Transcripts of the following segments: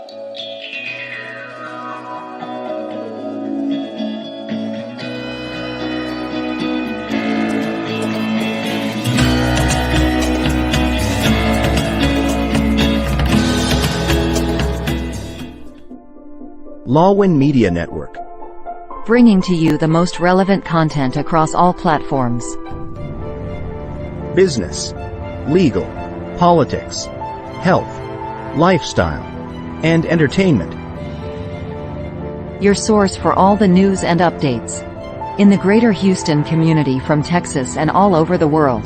Reyes-Lumen Media Network, bringing to you the most relevant content across all platforms. business, legal, politics, health, lifestyle, and entertainment. Your source for all the news and updates in the greater Houston community from Texas and all over the world.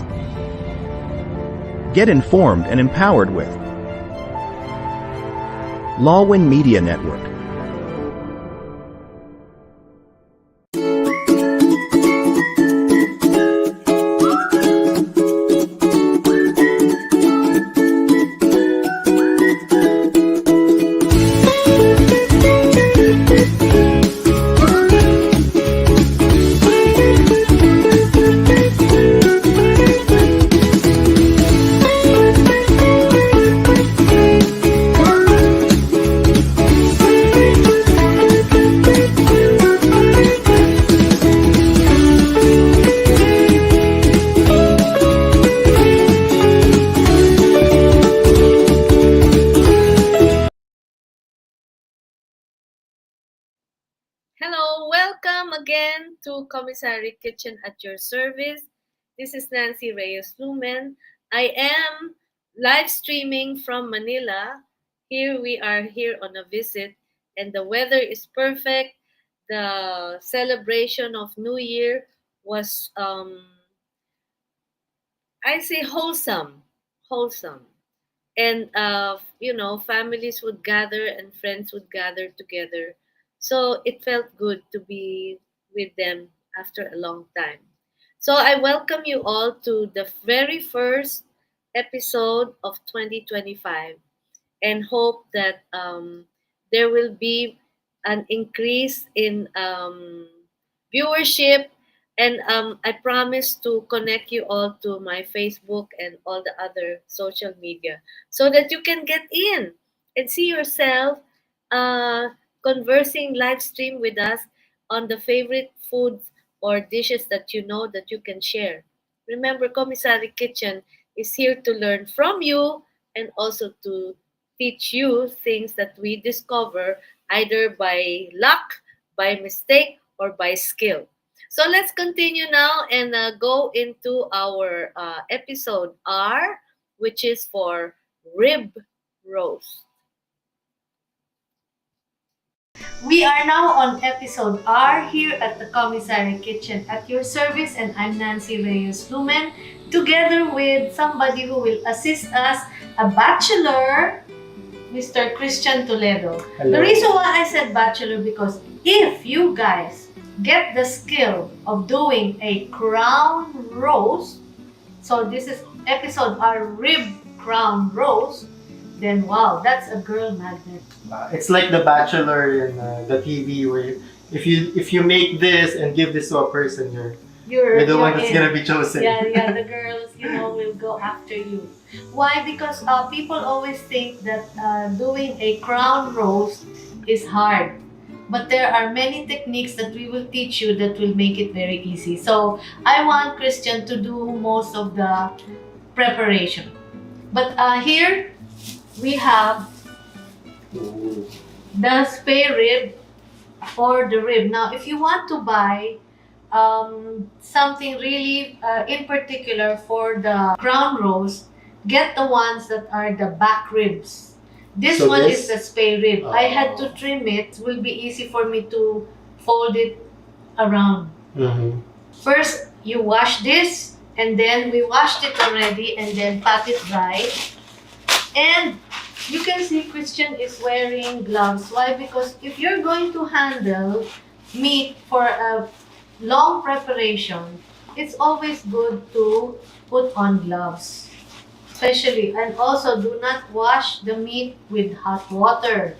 Get informed and empowered with Reyes-Lumen Media Network. Hello, welcome again to Commissary Kitchen at your service. This is Nancy Reyes-Lumen. I am live streaming from Manila. Here we are here on a visit and the weather is perfect. The celebration of New Year was, I say wholesome. And, families would gather and friends would gather together. So it felt good to be with them after a long time. So I welcome you all to the very first episode of 2025 and hope that there will be an increase in viewership. And I promise to connect you all to my Facebook and all the other social media so that you can get in and see yourself uh, conversing live stream with us on the favorite foods or dishes that you know that you can share. Remember, Commissary Kitchen is here to learn from you and also to teach you things that we discover either by luck, by mistake, or by skill. So let's continue now and go into our episode R, which is for rib roast. We are now on episode R here at the Commissary Kitchen at your service, and I'm Nancy Reyes-Lumen, together with somebody who will assist us, a bachelor, Mr. Christian Toledo. Hello. The reason why I said bachelor because if you guys get the skill of doing a crown roast, so this is episode R, rib crown roast, then wow, that's a girl magnet. It's like The Bachelor in the TV where if you make this and give this to a person, you're the one that's in. gonna be chosen. Yeah, the girls, will go after you. Why? Because people always think that doing a crown roast is hard. But there are many techniques that we will teach you that will make it very easy. So I want Christian to do most of the preparation. But here we have the spare rib or the rib. Now, if you want to buy something really in particular for the crown roast, get the ones that are the back ribs. This one is the spare rib. I had to trim it. It will be easy for me to fold it around. Mm-hmm. First, you wash this, and then we washed it already, and then pat it dry. And you can see Christian is wearing gloves. Why? Because if you're going to handle meat for a long preparation, it's always good to put on gloves. Especially, and also do not wash the meat with hot water.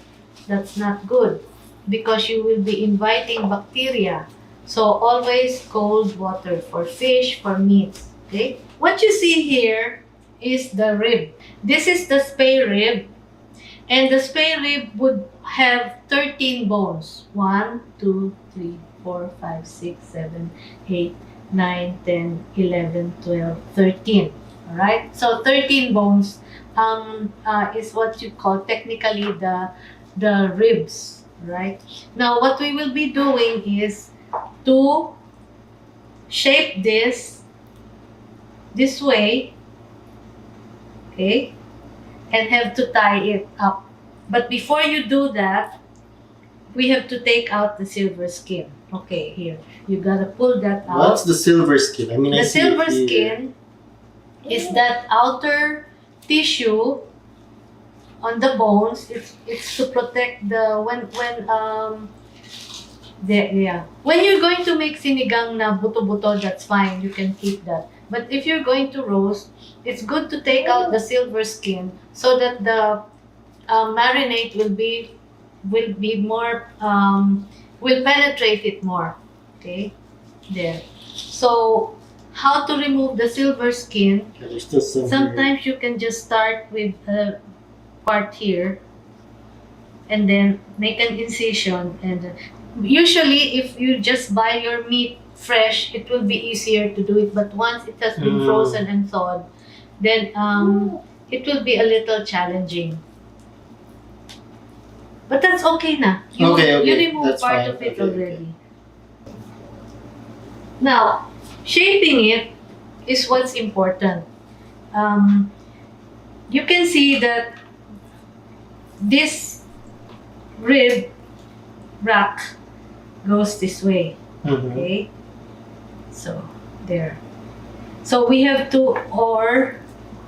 That's not good because you will be inviting bacteria. So always cold water for fish, for meat. Okay? What you see here is the rib. This is the spare rib. And the spare rib would have 13 bones. 1, 2, 3, 4, 5, 6, 7, 8, 9, 10, 11, 12, 13. Alright? So 13 bones is what you call technically the ribs. Right? Now what we will be doing is to shape this way. Okay? And have to tie it up. But before you do that, we have to take out the silver skin. Okay, here. You gotta pull that out. What's the silver skin? I mean, the I see silver it here. skin is that outer tissue on the bones. It's to protect the when you're going to make sinigang na buto-buto, that's fine. You can keep that. But if you're going to roast, it's good to take out the silver skin so that the marinade will be more will penetrate it more. Okay, there. So how to remove the silver skin? Okay, there's still some Sometimes you can just start with a part here, and then make an incision. And usually, if you just buy your meat fresh, it will be easier to do it. But once it has been frozen and thawed, then it will be a little challenging. But that's okay na. You remove That's part fine. of it Okay, already. Now, shaping it is what's important. You can see that this rib rack goes this way. Okay? So, there. So, we have to, or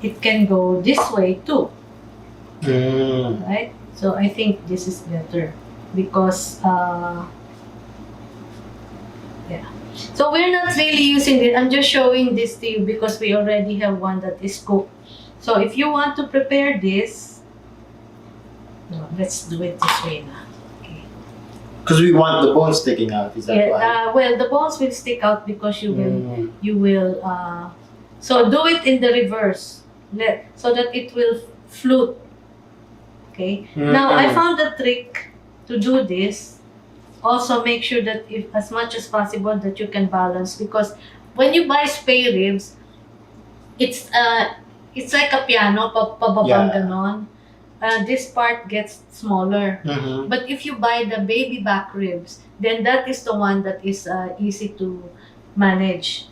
it can go this way too. Right? So, I think this is better because, yeah. So, we're not really using it. I'm just showing this to you because we already have one that is cooked. So, if you want to prepare this, no, let's do it this way now. Because we want the bones sticking out. Is that why? Well, the bones will stick out because you will. So do it in the reverse, so that it will float. Okay. Now I found a trick to do this. Also, make sure that if as much as possible that you can balance, because when you buy spare ribs, it's like a piano, pababang ganon. This part gets smaller. But if you buy the baby back ribs, then that is the one that is easy to manage.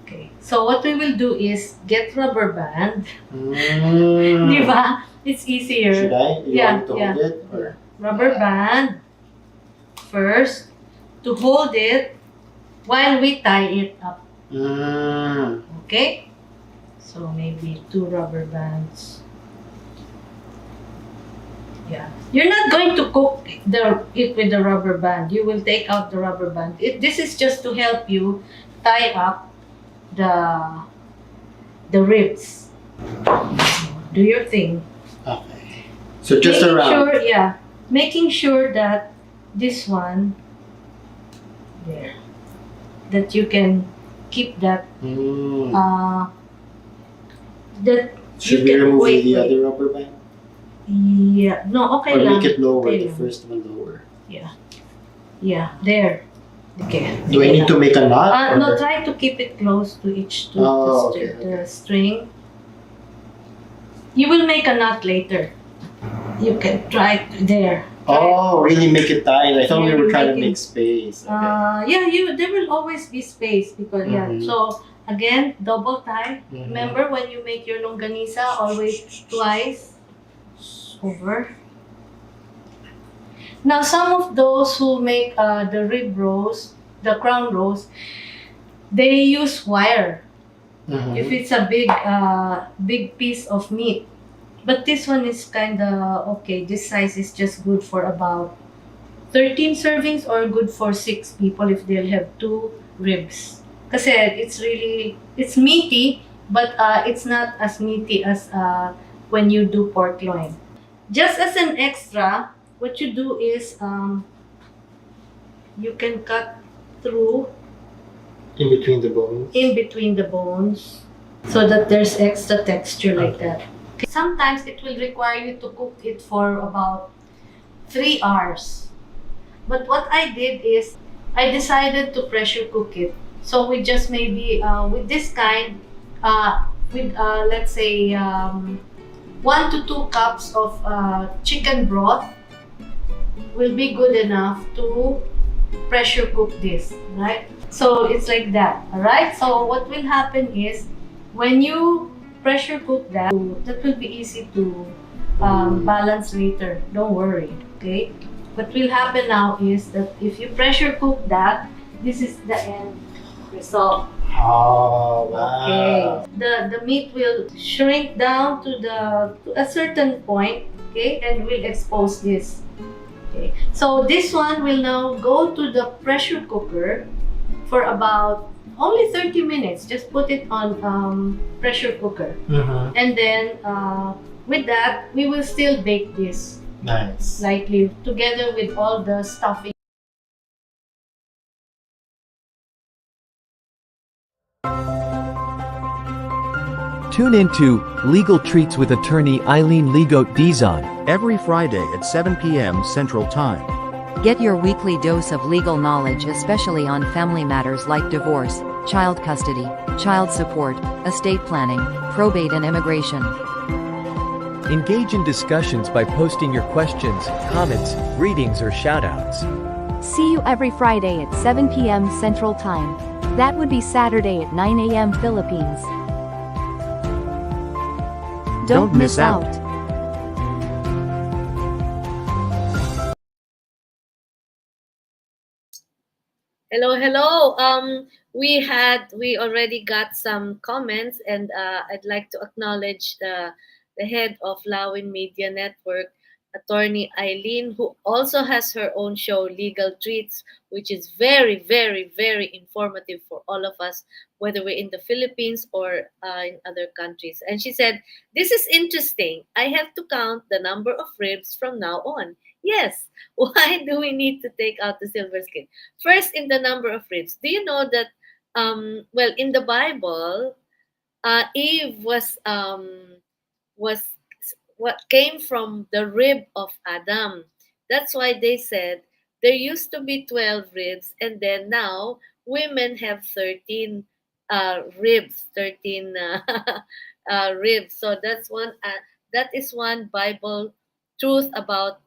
Okay, so what we will do is get rubber band. Diba? It's easier. Should I? You want to hold it? Or? Rubber band first to hold it while we tie it up. Okay? So maybe 2 rubber bands. Yeah. You're not going to cook it with the rubber band. You will take out the rubber band. This is just to help you tie up the ribs. Do your thing. Okay. So just around. Making sure that this one there, that you can keep that. That should we remove the other rubber band? Yeah. No, okay or lang. Make it lower, okay the lang. first one lower. Yeah, there. Okay. Do I need to make a knot? No, try to keep it close to each the string. You will make a knot later. You can try there. Really make it tight. I thought we were trying to make space. Okay. There will always be space because so again, double tie. Remember when you make your longanisa, always twice over. Now, some of those who make the rib roast, the crown roast, they use wire. If it's a big piece of meat. But this one is kind of okay. This size is just good for about 13 servings or good for 6 people if they'll have 2 ribs. Kasi it's meaty, but it's not as meaty as when you do pork loin. Just as an extra, what you do is you can cut through in between the bones. So that there's extra texture like that. Sometimes it will require you to cook it for about 3 hours. But what I did is I decided to pressure cook it. So we just maybe with this kind, with let's say 1 to 2 cups of chicken broth will be good enough to pressure cook this, right? So it's like that, all right? So what will happen is when you pressure cook that, that will be easy to balance later. Don't worry, okay? What will happen now is that if you pressure cook that, this is the end result. Oh, Okay. wow. The meat will shrink down to a certain point, okay, and will expose this. Okay. So this one will now go to the pressure cooker for about only 30 minutes. Just put it on pressure cooker. Mm-hmm. And then with that, we will still bake this Nice. lightly together with all the stuffing. Tune into Legal Treats with attorney Eileen Ligote Dizon every Friday at 7 p.m. Central Time. Get your weekly dose of legal knowledge, especially on family matters like divorce, child custody, child support, estate planning, probate and immigration. Engage in discussions by posting your questions, comments, greetings or shoutouts. See you every Friday at 7 p.m. Central Time. That would be Saturday at 9 a.m. Philippines. Don't miss out. Hello, hello. We already got some comments, and I'd like to acknowledge the head of Lawin Media Network, Attorney Eileen, who also has her own show, Legal Treats, which is very, very, very informative for all of us, whether we're in the Philippines or in other countries. And she said, "This is interesting. I have to count the number of ribs from now on." Yes. Why do we need to take out the silver skin? First, in the number of ribs, do you know that? Well, in the Bible, Eve was what came from the rib of Adam. That's why they said there used to be 12 ribs, and then now women have 13 ribs, 13 ribs. So that's one. That is one Bible truth about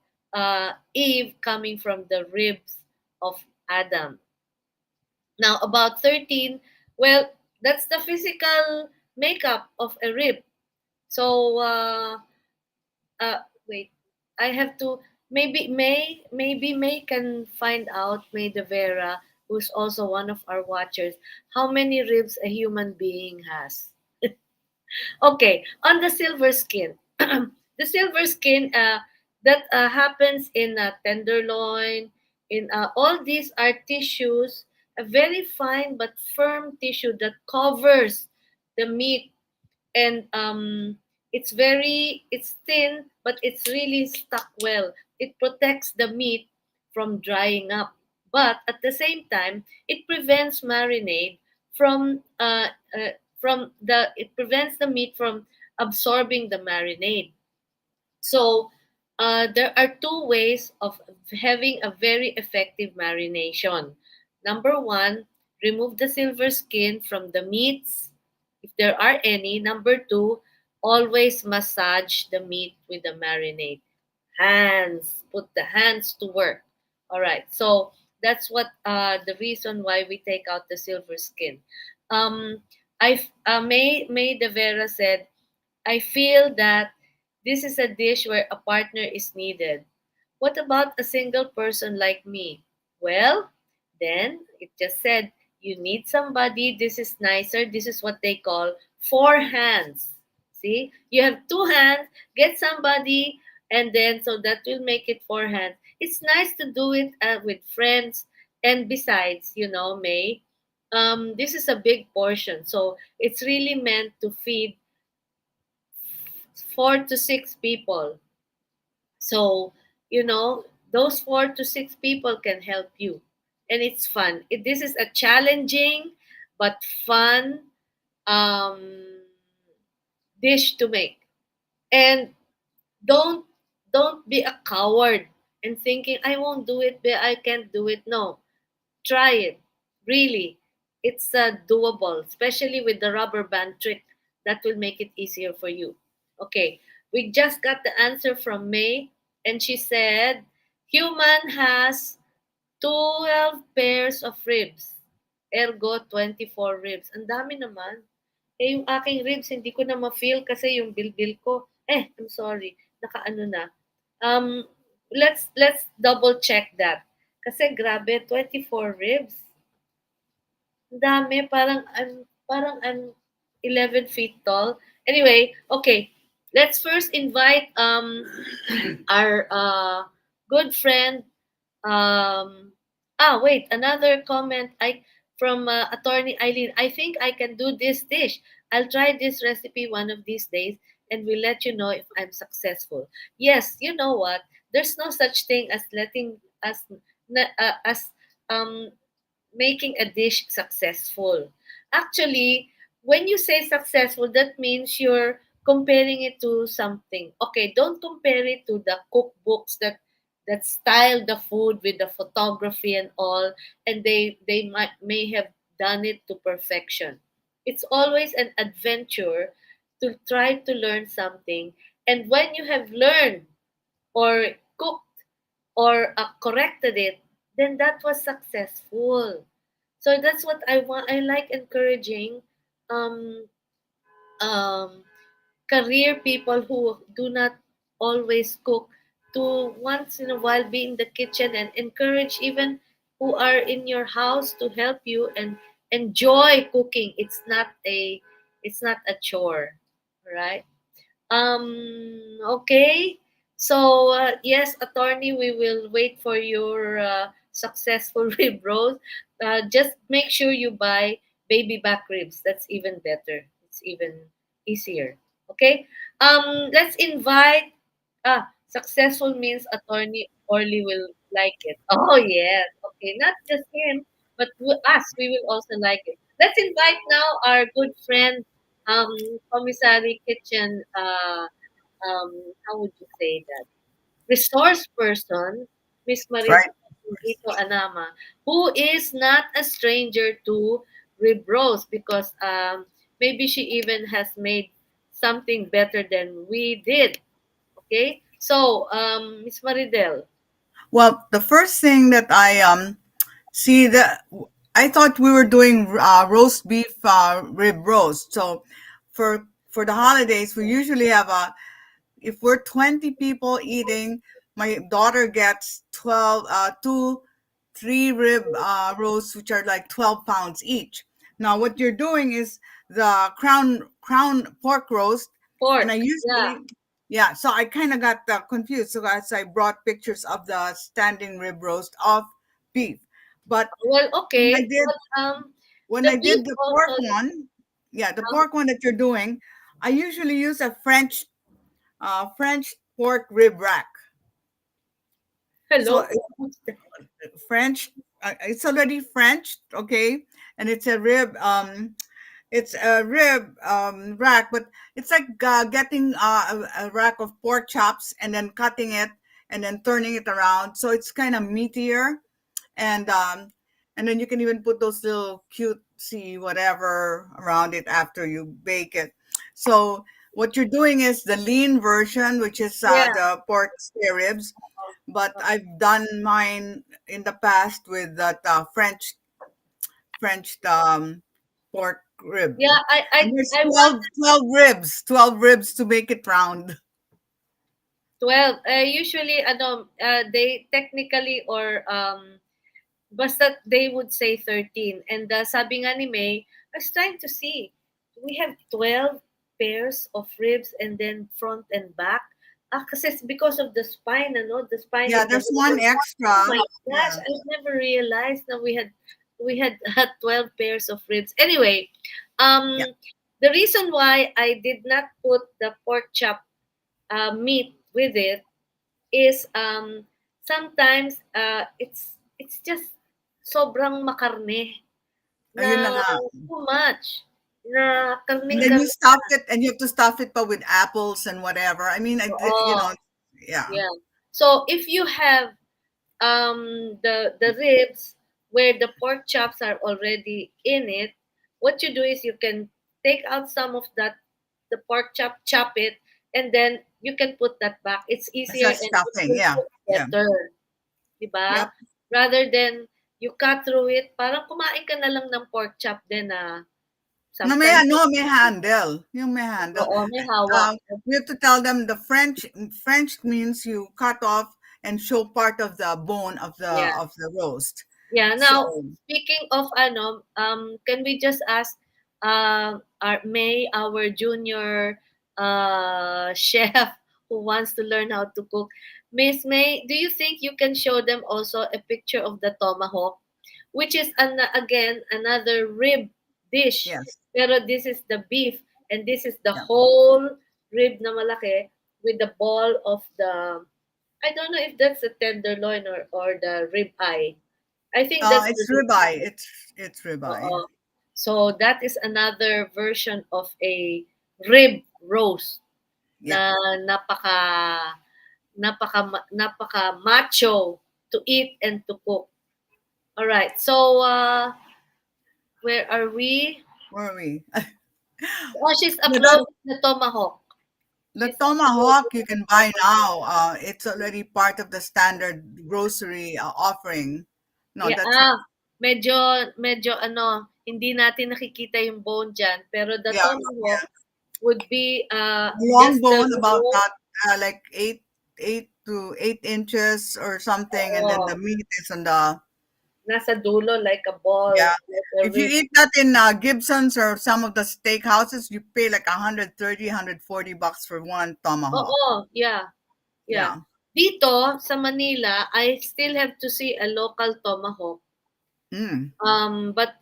Eve coming from the ribs of Adam. Now, about 13, well, that's the physical makeup of a rib. So, wait, I have to, maybe May can find out, May De Vera, who's also one of our watchers, how many ribs a human being has. Okay, on the silver skin. The silver skin that happens in tenderloin, in all these are tissues, a very fine but firm tissue that covers the meat, and it's thin, but it's really stuck well. It protects the meat from drying up, but at the same time it prevents marinade from the it prevents the meat from absorbing the marinade. So there are two ways of having a very effective marination. Number one, remove the silver skin from the meats, if there are any. Number two, always massage the meat with the marinade. Hands, put the hands to work. All right, so that's what the reason why we take out the silver skin. May De Vera said, I feel that this is a dish where a partner is needed. What about a single person like me? Well, then it just said you need somebody. This is nicer. This is what they call four hands. See, you have two hands, get somebody, and then so that will make it four hands. It's nice to do it with friends. And besides, May, this is a big portion. So it's really meant to feed 4 to 6 people. So, those 4 to 6 people can help you. And it's fun. This is a challenging but fun um, dish to make. And don't don't be a coward and thinking I won't do it, but I can't do it. No, try it. Really, it's doable, especially with the rubber band trick. That will make it easier for you. Okay, we just got the answer from May, and she said human has 12 pairs of ribs. Ergo, 24 ribs. Ang dami naman. Eh, yung aking ribs, hindi ko na ma-feel kasi yung bilbil ko, I'm sorry, nakaano na. Um, let's double check that. Kasi grabe, 24 ribs. Ang dami, parang I'm 11 feet tall. Anyway, okay. Let's first invite our good friend wait, another comment from attorney Eileen. I think I can do this dish. I'll try this recipe one of these days and we'll let you know if I'm successful. Yes, you know what? There's no such thing as letting us as making a dish successful. Actually, when you say successful, that means you're comparing it to something. Okay, don't compare it to the cookbooks that style the food with the photography and all, and they may have done it to perfection. It's always an adventure to try to learn something, and when you have learned or cooked or corrected it, then that was successful. So that's what I want. I like encouraging um, um, career people who do not always cook to once in a while be in the kitchen and encourage even who are in your house to help you and enjoy cooking. It's not a chore, right? Okay. So, yes, attorney, we will wait for your successful rib roast. Just make sure you buy baby back ribs. That's even better. It's even easier. Okay. Let's invite. Successful means attorney Orly will like it. Oh yes. Okay. Not just him, but us. We will also like it. Let's invite now our good friend Commissary Kitchen, how would you say that? Resource person, Miss Right. Maridito Anama, who is not a stranger to rib roast because maybe she even has made something better than we did. Okay, so Miss Maridel, Well, the first thing that I see that I thought we were doing roast beef rib roast. So for the holidays, we usually have if we're 20 people eating, my daughter gets 12 two 3 rib roasts, which are like 12 pounds each. Now what you're doing is the crown pork roast, and pork, I yeah. usually, yeah, so I kind of got confused, so as I brought pictures of the standing rib roast of beef. But Well, when I okay, did but when the I beef did the pork also. one, yeah, the Um, pork one that you're doing, I usually use a French pork rib rack. So hello. French, it's already French, okay, and it's a rib rack, but it's like getting a rack of pork chops and then cutting it and then turning it around, so it's kind of meatier, and um, and then you can even put those little cutesy whatever around it after you bake it. So what you're doing is the lean version, which is Yeah. the pork spare ribs, but I've done mine in the past with that French pork rib. Yeah, And there's I want 12 ribs to make it round. 12. Usually, they technically or basta they would say 13. And sabi nga ni May, I was trying to see, we have 12 pairs of ribs and then front and back. Kasi it's because of the spine, the spine Yeah, is the there's one Oh extra. my gosh, Yeah. I never realized that we had had 12 pairs of ribs. Anyway, Yeah. the reason why I did not put the pork chop meat with it is sometimes it's just sobrang makarne Ayun na na nga. too much. na And then you karning-karning. stuff it, and you have to stuff it but with apples and whatever. I mean, you Oo, know, yeah. yeah. So if you have the ribs where the pork chops are already in it, what you do is you can take out some of that, the pork chop it, and then you can put that back. It's It's easier a and it stuffing. will Yeah. cook Yeah. better, di ba? Yep. Rather than you cut through it, parang kumain ka na lang ng pork chop din na No, sometimes, may handle. Yung may handle. oo, may hawak. We have to tell them the French means you cut off and show part of the bone Yeah. of the roast. Yeah. So Now, speaking of can we just ask our junior chef who wants to learn how to cook, Miss May, do you think you can show them also a picture of the tomahawk, which is again another rib dish, yes. pero this is the beef and this is the Yeah. whole rib na malaki with the ball of the, I don't know if that's the tenderloin or the rib eye. I think that's the It's rib ribeye. eye. It's ribeye. Oo. So that is another version of a rib roast Yeah. na napaka macho to eat and to cook. All right. So where are we? Where are we? Oh, she's Yeah, that, uploading the tomahawk. the She's tomahawk uploading you the can buy tomahawk. now. It's already part of the standard grocery offering. No, Yeah, that's not. medyo hindi natin nakikita yung bone dyan, pero the Yeah, tomahawk would be long just the bone about bone. that, like 8 to 8 inches or something, and then the Oo, meat is on the. nasa dulo like a ball, Yeah. like a If you rib. eat that in Gibson's or some of the steakhouses, you pay like 130, $140 for one tomahawk. Oo, yeah, yeah. Yeah. Dito sa Manila, I still have to see a local tomahawk. Mm. But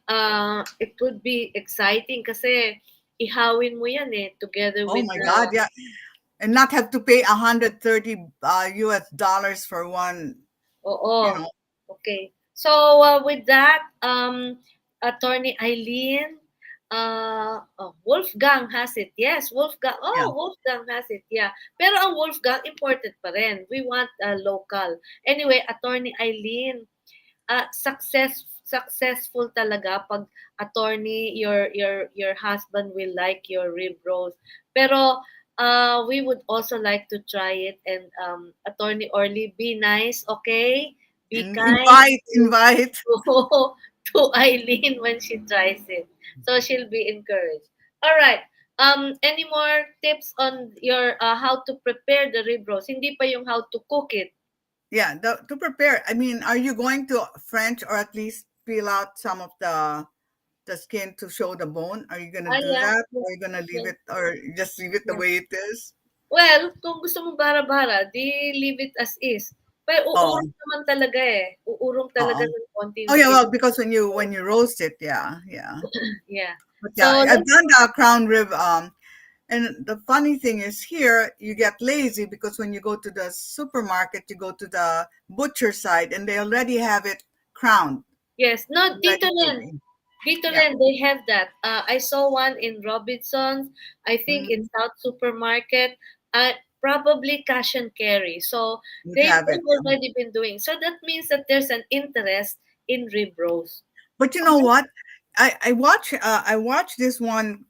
it would be exciting kasi ihawin mo yan together Oh with my the, God, yeah. And not have to pay 130 US dollars for one, you oo. know. Okay. So with that, Attorney Eileen, Wolfgang has it. Yes, Wolfgang. Yeah. Oh, Wolfgang has it. Yeah. Pero ang Wolfgang imported pa rin. We want local. Anyway, Attorney Eileen, successful talaga pag attorney, your husband will like your rib roast. Pero we would also like to try it, and Attorney Orly, be nice, okay? Be And kind invite. to, to Eileen when she tries it. So she'll be encouraged. All right. Any more tips on your how to prepare the rib roast? Hindi pa yung how to cook it. Yeah, to prepare. I mean, are you going to French or at least peel out some of the skin to show the bone? Are you gonna do Yeah, that, yeah, or are you gonna leave yeah, it, or just leave it the yeah. way it is? Well, kung gusto mo bara-bara, di leave it as is. Pero Oh, uurong naman talaga eh. Uurong talaga uh ng konti oh yung yeah. skin. Well, because when you roast it, yeah, yeah. Yeah. But So, yeah, I've done the crown rib. And the funny thing is here you get lazy because when you go to the supermarket, you go to the butcher side and they already have it crowned, yes. No, dito ready to rin. be. Dito Yeah. rin, they have that. I saw one in Robinson's, I think in Mhm. South Supermarket, probably cash and carry. So, You they've have it. already been doing. So, that means that there's an interest in rib roast. But you know what? I watch this one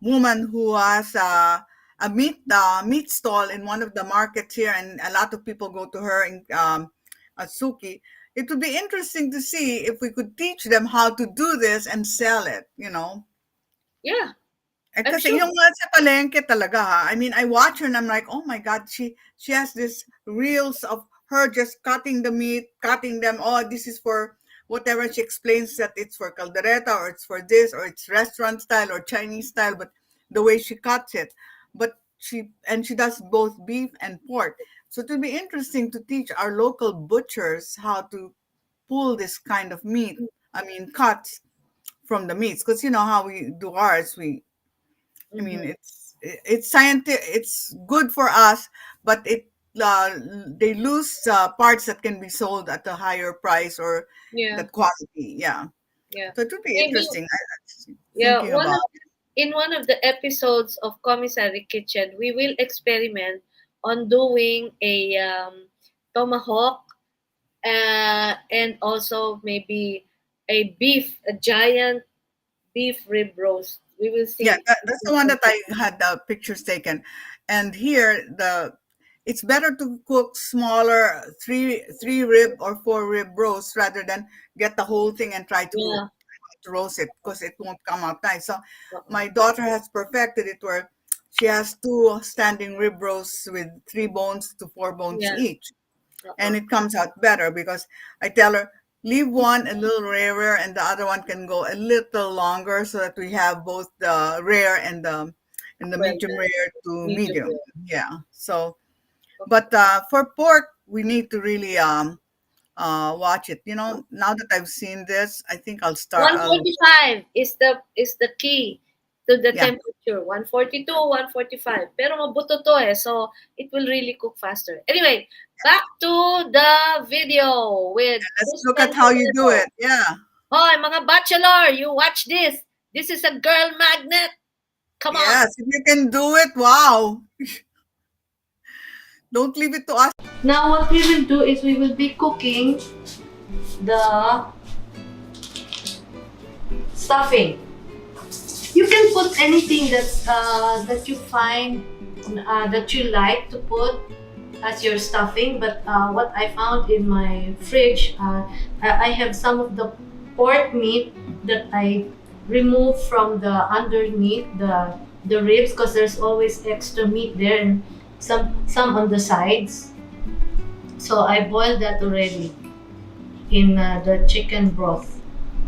woman who has a meat stall in one of the markets here, and a lot of people go to her in Atsuki. It would be interesting to see if we could teach them how to do this and sell it. You know, Yeah, I'm kasi sure. yung nga sa palengke talaga ha. I mean, I watch her and I'm like, oh my God, she has this reels of her just cutting the meat, cutting them. Oh, this is for whatever. She explains that it's for caldereta or it's for this or it's restaurant style or Chinese style, but the way she cuts it. But she does both beef and pork. So it would be interesting to teach our local butchers how to pull this kind of meat. I mean, cuts from the meats, because you know how we do ours. I mean, Mm-hmm. it's scientific. It's good for us, but they lose parts that can be sold at a higher price or Yeah, that quality. Yeah, yeah. so it would be Maybe interesting. Yeah, thinking about. in one of the episodes of Commissary Kitchen, we will experiment on doing a tomahawk and also maybe a giant beef rib roast. We will Yeah, see. that's the one that I had pictures taken. And here, it's better to cook smaller three rib or four rib roast rather than get the whole thing and try Yeah. to roast it because it won't come out nice. So Uh-uh. my daughter has perfected it where she has two standing rib roasts with 3 bones to 4 bones Yeah. each, and Uh-uh. it comes out better because I tell her leave one a little rarer and the other one can go a little longer so that we have both the rare and the Well medium done. rare to Medium medium. rare. Yeah. So, Okay. but for pork, we need to really watch it. Now that I've seen this, I think I'll start. I'll 145 is the key to the Yeah. temperature. 142, 145. Pero mabuto to eh. So it will really cook faster. Anyway, back to the video with Let's look Kristen at how you do Toledo. it. Yeah. Hoy, mga bachelor, you watch this. This is a girl magnet. Come on. Yes, if you can do it, wow. Don't leave it to us. Now what we will do is we will be cooking the stuffing. You can put anything that you find that you like to put as your stuffing. But what I found in my fridge, I have some of the pork meat that I removed from the underneath the ribs because there's always extra meat there and some on the sides. So I boiled that already in the chicken broth.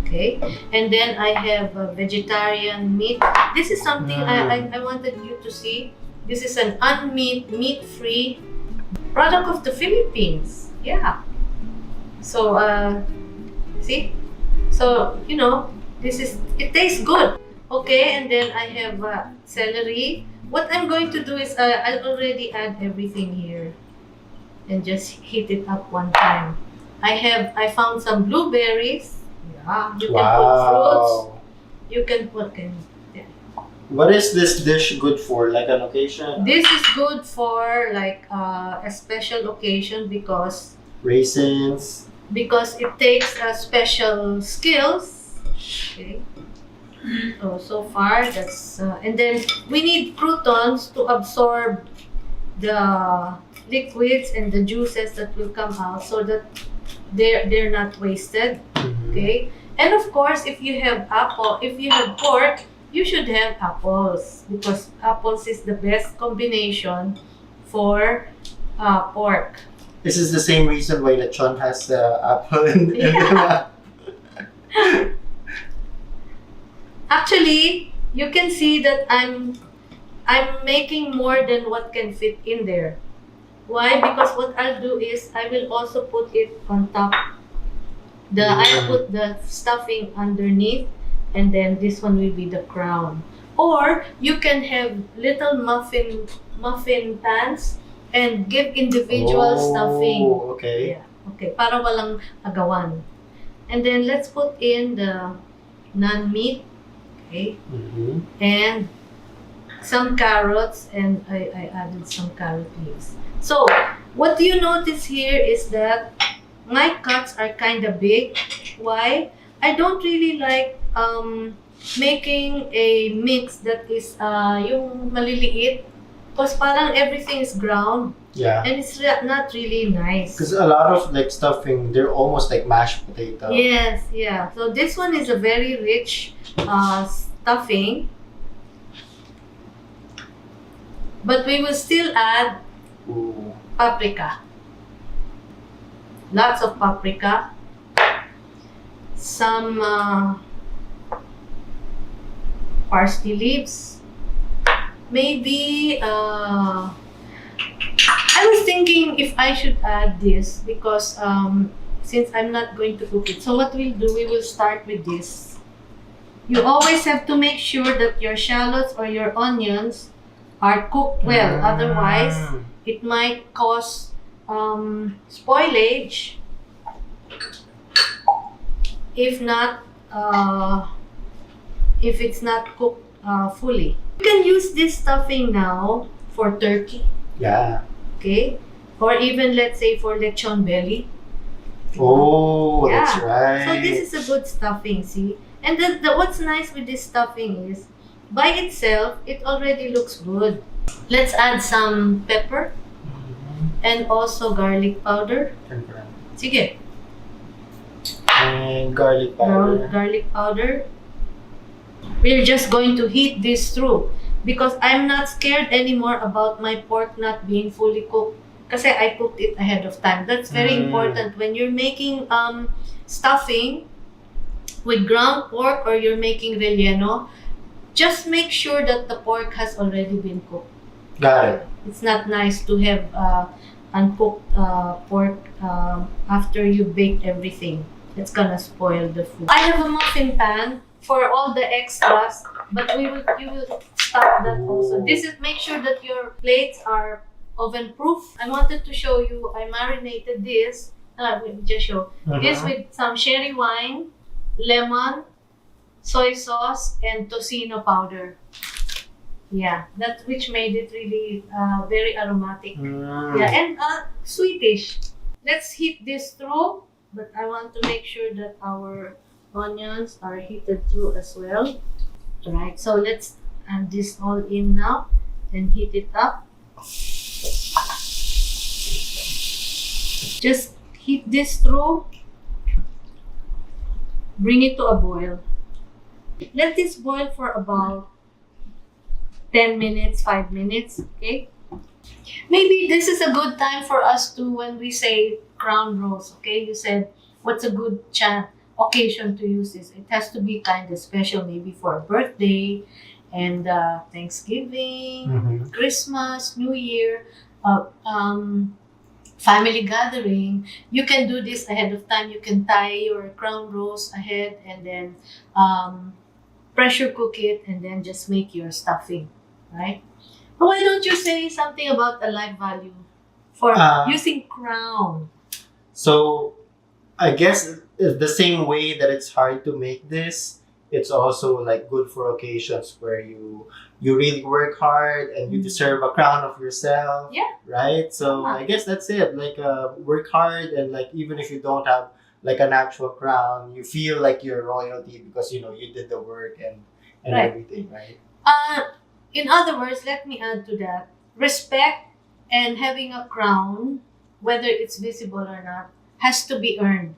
Okay, and then I have vegetarian meat. This is something I wanted you to see. This is an meat-free product of the Philippines. Yeah. So see, so it tastes good. Okay, and then I have celery. What I'm going to do is I'll already add everything here and just heat it up one time. I found some blueberries. Yeah, you can put fruits. You can put What is this dish good for? Like an occasion? This is good for like a special occasion because Raisins. it takes special skills. Okay. So far that's and then we need croutons to absorb the liquids and the juices that will come out so that they're not wasted. Okay, and of course if you have pork, you should have apples because apples is the best combination for pork. This is the same reason why lechon has the apple in Yeah. Actually, you can see that I'm making more than what can fit in there. Why? Because what I'll do is I will also put it on top. I'll put the stuffing underneath, and then this one will be the crown. Or you can have little muffin pans and give individual stuffing. Okay. Yeah. Okay. Para walang agawan. And then let's put in the non-meat. Okay. And some carrots, and I added some carrot leaves. So what you notice here is that my cuts are kind of big. Why? I don't really like making a mix that is yung maliliit because parang everything is ground. Yeah. And it's not really nice. Because a lot of like stuffing, they're almost like mashed potato. Yes, yeah. So this one is a very rich stuffing. But we will still add paprika. Lots of paprika. Some parsley leaves. Maybe I was thinking if I should add this because since I'm not going to cook it. So what we'll do, we will start with this. You always have to make sure that your shallots or your onions are cooked well. Otherwise, it might cause spoilage if not if it's not cooked fully. You can use this stuffing now for turkey, Yeah. okay? Or even, let's say, for lechon belly. Oh, Yeah. that's right. So this is a good stuffing, see? And what's nice with this stuffing is, by itself, it already looks good. Let's add some pepper and also garlic powder. Sige. And garlic powder. Garlic powder. We're just going to heat this through because I'm not scared anymore about my pork not being fully cooked kasi I cooked it ahead of time. That's very important when you're making stuffing with ground pork or you're making relleno. Just make sure that the pork has already been cooked. Got it. It's not nice to have uncooked pork after you bake everything. It's gonna spoil the food. I have a muffin pan for all the extras, but you will stop that also. This is, make sure that your plates are oven proof. I wanted to show you, I marinated this. Just show this with some sherry wine, lemon, soy sauce, and tocino powder. Yeah, that's which made it really very aromatic. Yeah, and sweetish. Let's heat this through, but I want to make sure that our onions are heated through as well. Alright, so let's add this all in now and heat it up. Just heat this through. Bring it to a boil. Let this boil for about 10 minutes, 5 minutes, okay? Maybe this is a good time for us to, when we say crown roast, okay? You said, what's a good occasion to use this? It has to be kind of special, maybe for a birthday and Thanksgiving, Christmas, New Year, family gathering. You can do this ahead of time. You can tie your crown roast ahead and then pressure cook it and then just make your stuffing, right? But why don't you say something about the life value for using crown? So, I guess the same way that it's hard to make this, it's also like good for occasions where you really work hard and you deserve a crown of yourself. Yeah. Right? So I guess that's it. Like work hard and like even if you don't have like an actual crown, you feel like you're royalty because you know you did the work and Right. everything, right? In other words, let me add to that. Respect and having a crown, whether it's visible or not, has to be earned.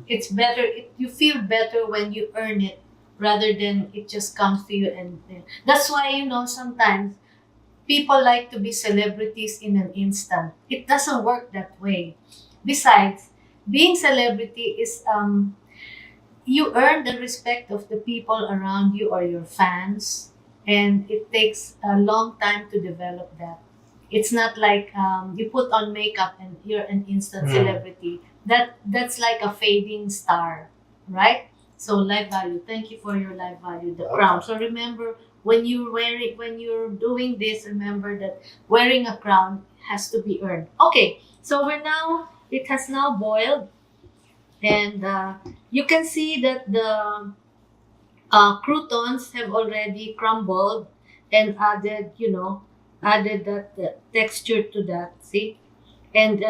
It's better, you feel better when you earn it rather than it just comes to you. And that's why, you know, sometimes people like to be celebrities in an instant. It doesn't work that way. Besides, being celebrity is you earn the respect of the people around you or your fans, and it takes a long time to develop that. It's not like you put on makeup and you're an instant celebrity. That's like a fading star, right? So life value. Thank you for your life value, the crown. So remember, when you're doing this, remember that wearing a crown has to be earned. Okay, so it has now boiled, and you can see that the croutons have already crumbled and added that texture to that. See, and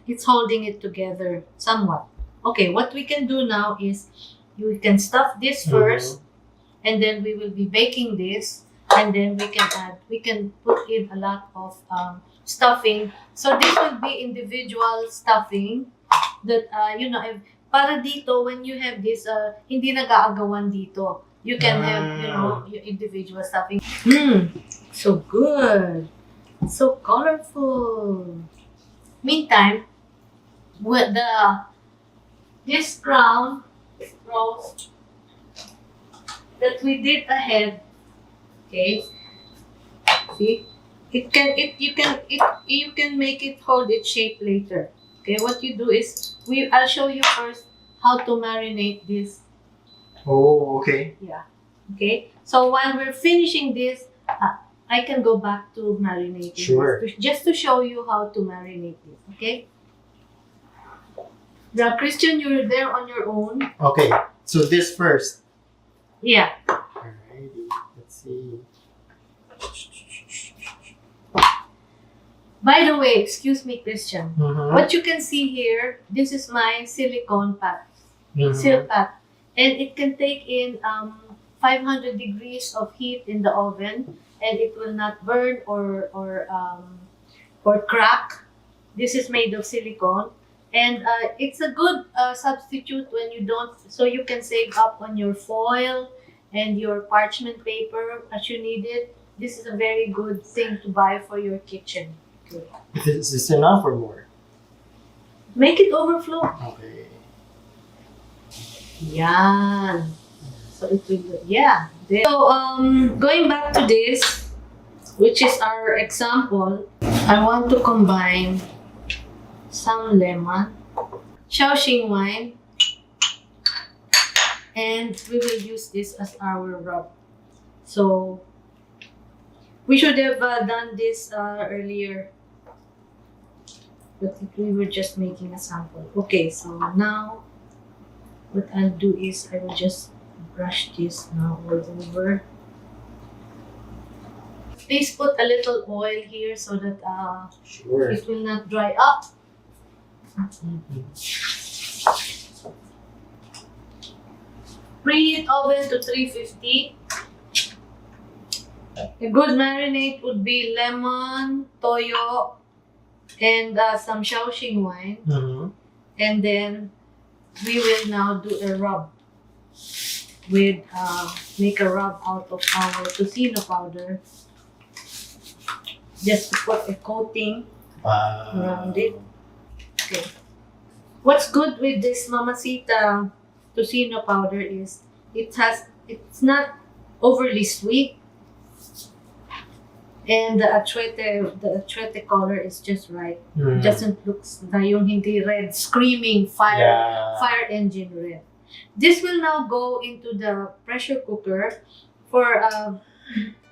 it's holding it together somewhat. Okay, what we can do now is we can stuff this first, and then we will be baking this, and then we can put in a lot of stuffing. So this will be individual stuffing that para dito when you have this hindi nag-aagawan dito. You can have your individual stuffing. So good. So colorful. Meantime, with this crown roast that we did ahead, okay? See, you can make it hold its shape later. Okay, what you do is I'll show you first how to marinate this. Oh, okay. Yeah. Okay. So while we're finishing this, I can go back to marinating. Sure. This, just to show you how to marinate this. Okay. Now, Christian, you're there on your own. Okay. So this first. Yeah. Alright. see. By the way, excuse me, Christian. Mhm. What you can see here, this is my silicone pat, Mhm. seal pat, and it can take in 500 degrees of heat in the oven, and it will not burn or crack. This is made of silicone, and it's a good substitute when you don't. So you can save up on your foil and your parchment paper as you need it. This is a very good thing to buy for your kitchen. Okay. Is this enough or more? Make it overflow. Okay. Yan. So it will, yeah. So going back to this, which is our example, I want to combine some lemon, Shaoxing wine, and we will use this as our rub. So we should have done this earlier, but we were just making a sample. Okay, so now what I'll do is I will just brush this now all over. Please put a little oil here so that Sure. it will not dry up. Preheat oven to 350. A good marinade would be lemon, toyo, and some Shaoxing wine. Mm-hmm. And then we will now do a rub with make a rub out of our tocino powder, just to put a coating around it. Okay. What's good with this Mamacita tocino powder is it's not overly sweet, and the achete color is just right. Mm. It doesn't look na yung hindi red, screaming fire engine red. This will now go into the pressure cooker for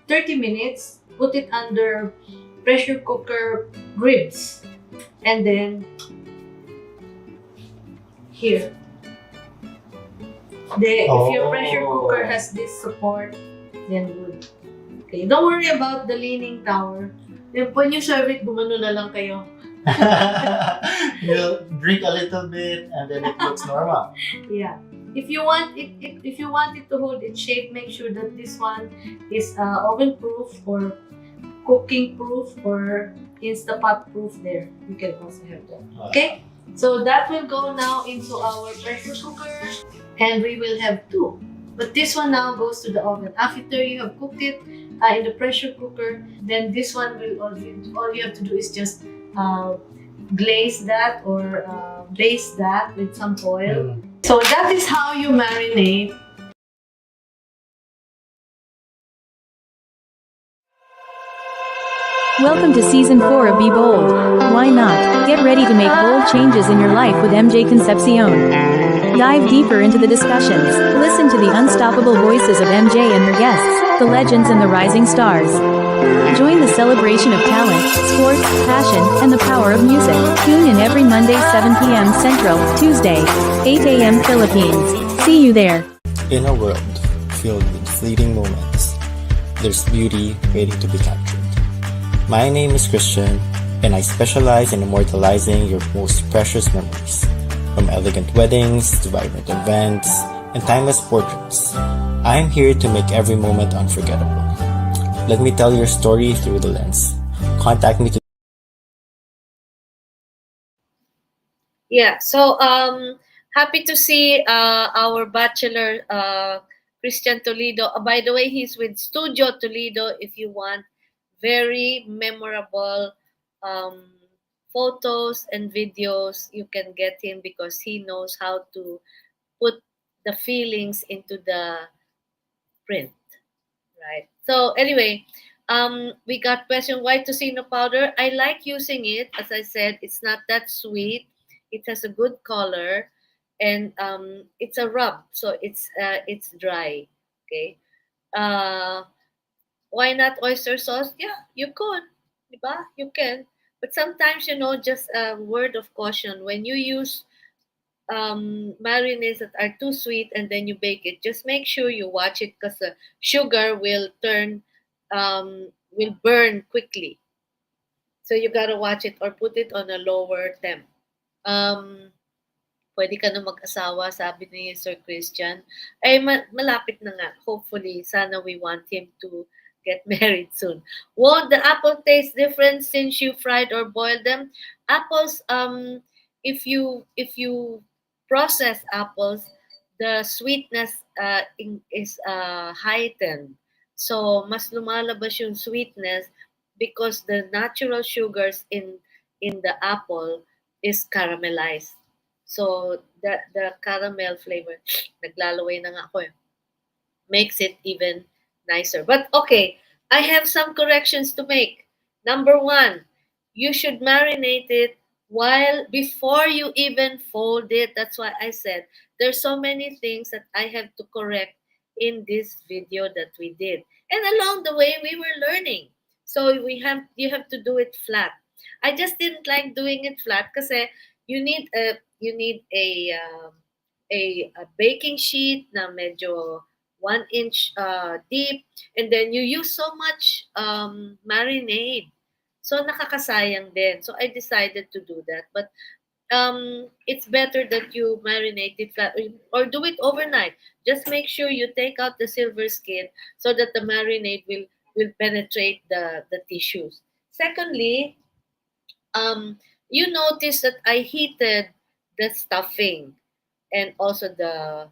30 minutes. Put it under pressure cooker ribs, and then here. If your pressure cooker has this support, then good. Okay, don't worry about the leaning tower. Then when you serve it, gumano na lang kayo. You'll drink a little bit and then it looks normal. Yeah. If you want it to hold its shape, make sure that this one is oven proof or cooking proof or Instapot proof there. You can also have that. Okay? So that will go now into our pressure cooker, and we will have two. But this one now goes to the oven. After you have cooked it in the pressure cooker, then this one will all you have to do is just glaze that or baste that with some oil. So that is how you marinate. Welcome to Season 4 of Be Bold. Why not? Get ready to make bold changes in your life with MJ Concepcion. Dive deeper into the discussions. Listen to the unstoppable voices of MJ and her guests, the legends and the rising stars. Join the celebration of talent, sports, passion, and the power of music. Tune in every Monday 7 p.m. Central, Tuesday, 8 a.m. Philippines. See you there. In a world filled with fleeting moments, there's beauty waiting to be captured. My name is Christian, and I specialize in immortalizing your most precious memories. From elegant weddings to vibrant events and timeless portraits, I'm here to make every moment unforgettable. Let me tell your story through the lens. Contact me to So happy to see our bachelor Christian Toledo. By the way, he's with Studio Toledo. If you want very memorable photos and videos, you can get him because he knows how to put the feelings into the print, right? So anyway, we got question why tocino powder. I like using it. As I said, it's not that sweet. It has a good color, and it's a rub, so it's dry. Okay. Why not oyster sauce? Yeah, you could, diba? You can. But sometimes, just a word of caution. When you use marinades that are too sweet and then you bake it, just make sure you watch it because the sugar will burn quickly. So you gotta watch it or put it on a lower temp. Um, Pwede ka na mag-asawa, sabi ni Sir Christian. Ay, malapit na nga. Hopefully, sana we want him to get married soon. Won't the apple taste different since you fried or boiled them? Apples, if you process apples, the sweetness is heightened. So, mas lumalabas yung sweetness because the natural sugars in the apple is caramelized. So the caramel flavor, naglalaway na nga ako eh, makes it even nicer. But okay, I have some corrections to make. Number one, you should marinate it while before you even fold it. That's why I said there's so many things that I have to correct in this video that we did. And along the way we were learning. So you have to do it flat. I just didn't like doing it flat because you need a baking sheet na medyo 1 inch deep, and then you use so much marinade. So nakakasayang din. So I decided to do that. But it's better that you marinate it flat or do it overnight. Just make sure you take out the silver skin so that the marinade will penetrate the tissues. Secondly, you notice that I heated the stuffing and also the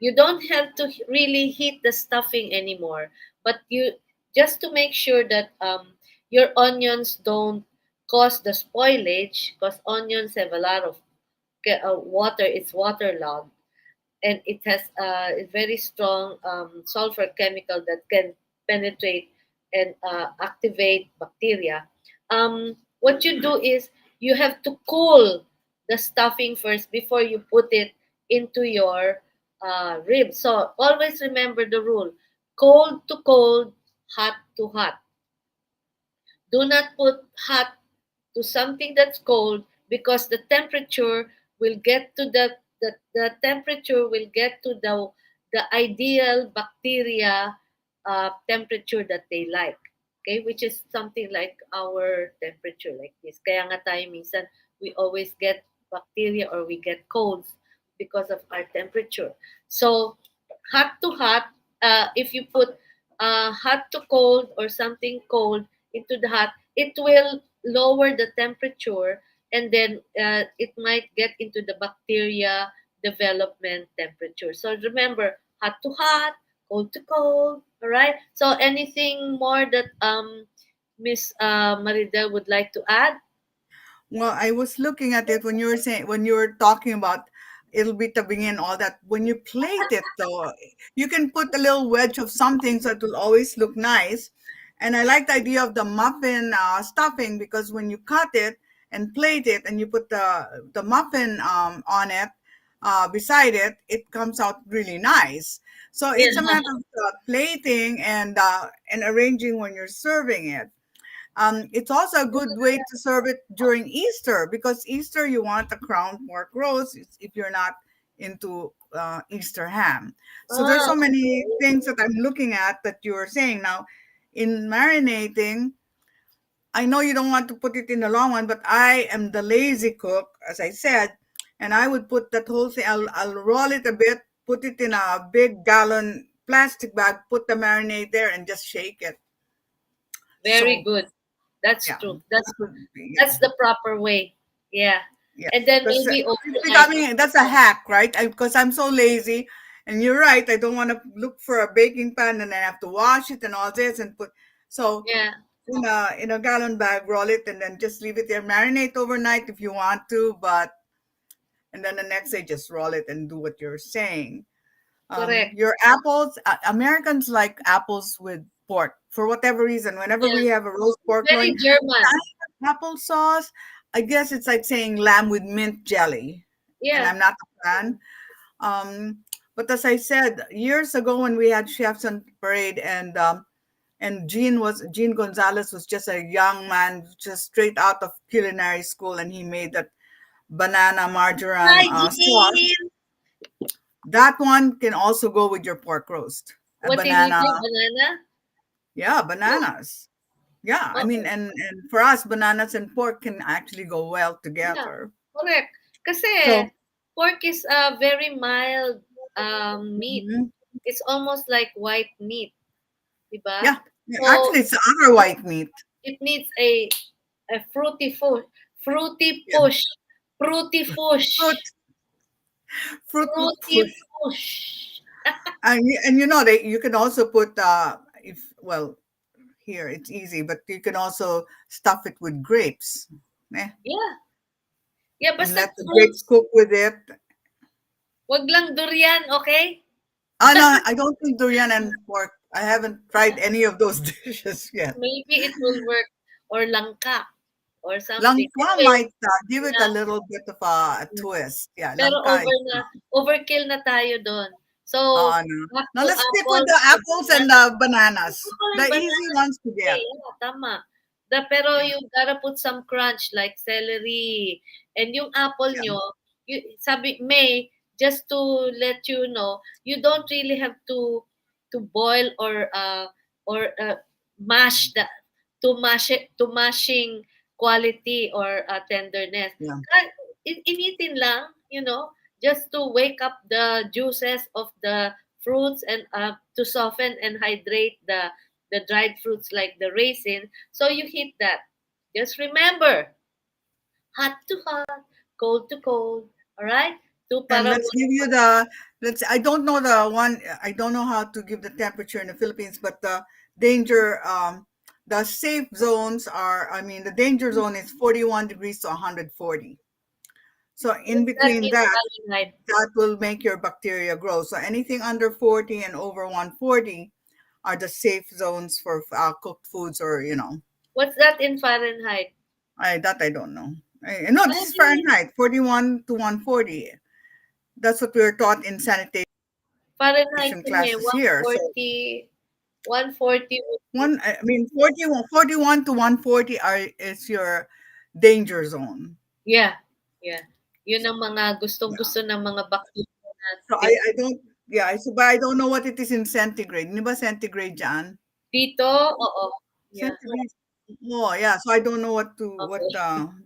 you don't have to really heat the stuffing anymore, but you just to make sure that your onions don't cause the spoilage because onions have a lot of water. It's waterlogged and it has a very strong sulfur chemical that can penetrate and activate bacteria. What you do is you have to cool the stuffing first before you put it into your ribs. So always remember the rule: cold to cold, hot to hot. Do not put hot to something that's cold because the temperature will get to the temperature will get to the ideal bacteria temperature that they like. Okay, which is something like our temperature like this. Kaya nga tayo minsan we always get bacteria or we get colds because of our temperature. So hot to hot, if you put hot to cold or something cold into the hot, it will lower the temperature and then it might get into the bacteria development temperature. So remember, hot to hot, cold to cold. All right. So anything more that Miss Maridel would like to add? Well, I was looking at it when you were talking about it'll be tabing and all that. When you plate it, though, you can put a little wedge of something so it will always look nice. And I like the idea of the muffin stuffing because when you cut it and plate it, and you put the muffin on it beside it, it comes out really nice. So it's a Yeah. matter of plating and arranging when you're serving it. It's also a good way to serve it during Easter because Easter you want the crown pork roast if you're not into Easter ham. So there's Ah, so many things that I'm looking at that you're saying now. In marinating, I know you don't want to put it in the long one, but I am the lazy cook, as I said, and I would put that whole thing. I'll roll it a bit, put it in a big gallon plastic bag, put the marinade there, and just shake it. very So good. That's yeah, true. that would be That's the proper way. Yeah. yeah. And then Because maybe it's overnight. becoming that's a hack, right? Because I'm so lazy, and you're right. I don't want to look for a baking pan and I have to wash it and all this and put so Yeah, in a gallon bag, roll it and then just leave it there. Marinate overnight if you want to, but and then the next day just roll it and do what you're saying. correct. Your apples, Americans like apples with pork for whatever reason. Whenever Yeah, we have a roast pork very loin, German. applesauce, I guess it's like saying lamb with mint jelly, and Yeah. I'm not a fan. Um, but as I said years ago when we had chefs on parade, and Gene Gonzalez was just a young man, just straight out of culinary school, and he made that banana margarine sauce. Hygiene. That one can also go with your pork roast. A What did you banana, say? Banana? yeah, bananas. Yeah, I mean, Oo. and for us, bananas and pork can actually go well Yeah, together. correct. Kasi So, pork is a very mild meat. mhm, It's almost like white meat, di ba? yeah, yeah, So actually, it's our white meat. it needs a fruity Yeah, push, fruity fruit, push, fruit fruity push. push. And you know, you can also put if well here it's easy, but you can also stuff it with grapes, eh, Yeah, yeah. and Basta let the grapes fruits. cook with it. Wag lang durian, okay? Ah, no, I don't think durian and pork. I haven't tried any of those dishes yet. Maybe it will work, or langka or something. Langka Anyway, might give it a yeah. little bit of a twist. Yeah, Pero langka is overkill na tayo doon. So, no. back Now to let's stick with apples the or apples and banana. the bananas, Apple the and easy banana, ones to okay, get. yeah, tama. Pero Yeah, you gotta put some crunch like celery. And yung apple yeah, nyo, sabi, May, just to let you know, you don't really have to boil or mash the to mashing quality or tenderness. yeah. Initin lang, just to wake up the juices of the fruits and to soften and hydrate the dried fruits like the raisin. So you heat that. Just remember, hot to hot, cold to cold. All right? To And para let's give you I don't know I don't know how to give the temperature in the Philippines, but danger, the safe zones I mean, the danger zone is 41 degrees to 140. So in what's that between in that, Fahrenheit? that will make your bacteria grow. So anything under 40 and over 140 are the safe zones for cooked foods or, What's that in Fahrenheit? I don't know. No, this is Fahrenheit, Fahrenheit, 41 to 140. That's what we were taught in sanitation Fahrenheit classes here. So 140 would be, I mean, 41 to 140 is your danger zone. yeah, yeah. Yun ang mga Yeah. gustong-gusto ng mga bacteria So natin. I don't, yeah, but I don't know what it is in centigrade. Di ba centigrade dyan? Dito, oo. Yeah. Centigrade. Oh, yeah. So I don't know what Okay.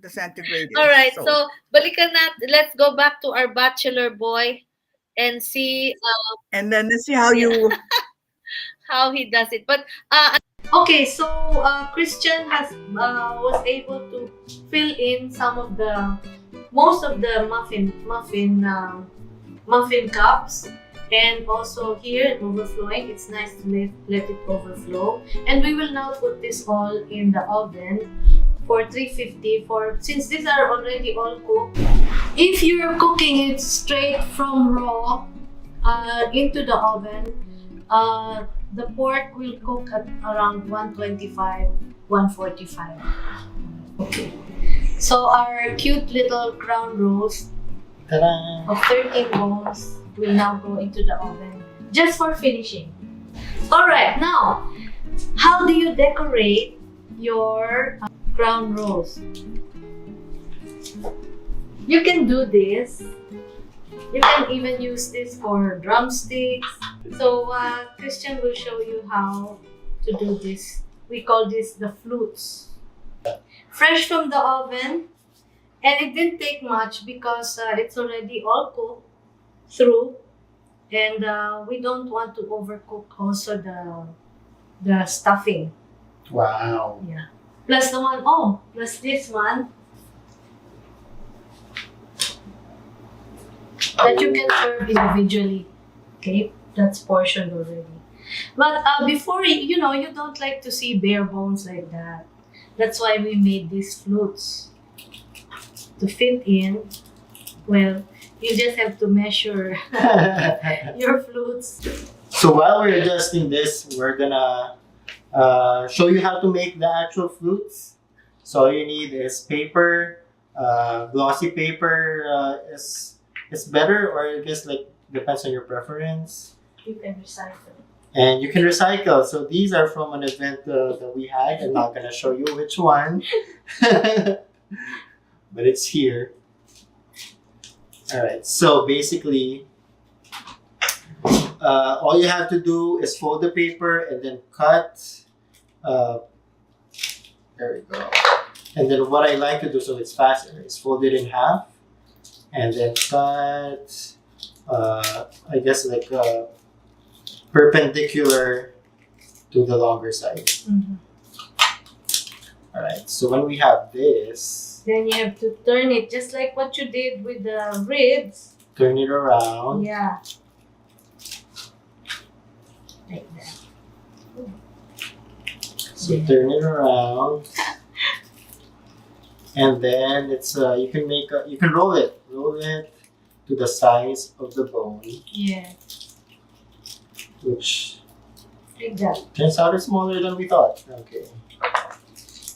the centigrade All is. right. So So, balikan natin. Let's go back to our bachelor boy and see and then let's see how yeah, you how he does it. But okay, so Christian was able to fill in most of the muffin cups, and also here overflowing. It's nice to let it overflow, and we will now put this all in the oven for 350 since these are already all cooked. If you're cooking it straight from raw into the oven, the pork will cook at around 125, 145. Okay. So our cute little crown roast Ta-da! of 13 bones will now go into the oven just for finishing. Alright, now, how do you decorate your crown roast? You can do this. You can even use this for drumsticks. So Christian will show you how to do this. We call this the flutes. Fresh from the oven, and it didn't take much because it's already all cooked through, and we don't want to overcook also the stuffing. Wow. Yeah. Plus this one that you can serve individually. Okay, that's portioned already. But before you don't like to see bare bones like that. That's why we made these flutes to fit in. Well, you just have to measure your flutes. So while we're adjusting this, we're gonna show you how to make the actual flutes. So all you need is paper. Glossy paper is better, or I guess depends on your preference. You can recycle. And you can recycle. So these are from an event that we had. I'm not gonna show you which one, but it's here. All right. So basically, all you have to do is fold the paper and then cut. Uh, there we go. And then what I like to do so it's faster is fold it in half and then cut. I guess like perpendicular to the longer side. Mm-hmm. All right. So when we have this, Then you have to turn it just like what you did with the ribs. turn it around. Yeah. Like that. So turn it around, and then it's you can roll it to the size of the bone, Yeah. which Like that. turns out it's smaller than we thought. Okay.